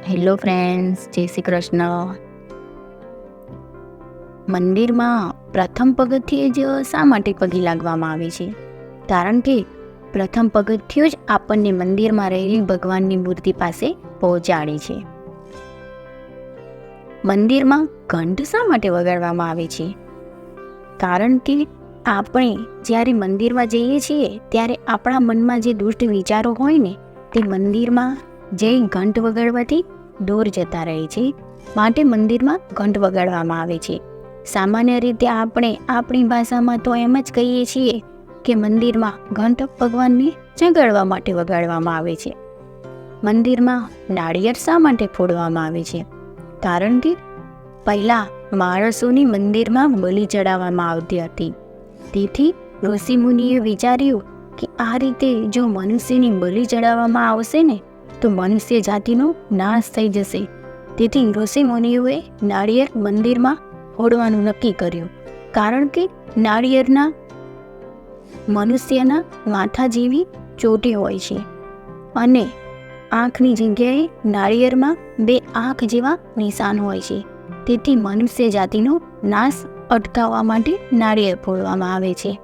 Hello friends, જય શ્રી કૃષ્ણ. મંદિરમાં પ્રથમ પગથિયે જ શા માટે પગે લાગવામાં આવે છે? કારણ કે પ્રથમ પગથિયું જ આપણને મંદિરમાં રહેલી ભગવાનની મૂર્તિ પાસે પહોંચાડે છે. મંદિરમાં ઘંટ શા માટે વગાડવામાં આવે છે? કારણ કે આપણે જ્યારે મંદિરમાં જઈએ છીએ ત્યારે આપણા મનમાં જે દુષ્ટ વિચારો હોય ને તે મંદિરમાં જઈ ઘંટ વગાડવાથી દૂર જતા રહે છે. માટે મંદિરમાં ઘંટ વગાડવામાં આવે છે. સામાન્ય રીતે આપણે આપણી ભાષામાં તો એમ જ કહીએ છીએ કે મંદિરમાં ઘંટ ભગવાનને જગાડવા માટે વગાડવામાં આવે છે. મંદિરમાં નાળિયેર શા માટે ફોડવામાં આવે છે? કારણ કે પહેલાં માણસોની મંદિરમાં બલિ ચડાવવામાં આવતી હતી. તેથી ઋષિમુનિએ વિચાર્યું કે આ રીતે જો મનુષ્યની બલિ ચડાવવામાં આવશે ને તો મનુષ્ય જાતિનો નાશ થઈ જશે. તેથી ઋષિમુનિઓએ નાળિયેર મંદિરમાં ફોડવાનું નક્કી કર્યું. કારણ કે નાળિયેરના મનુષ્યના માથા જેવી ચોટી હોય છે અને આંખની જગ્યાએ નાળિયેરમાં 2 આંખ જેવા નિશાન હોય છે. તેથી મનુષ્ય જાતિનો નાશ અટકાવવા માટે નાળિયેર ફોડવામાં આવે છે.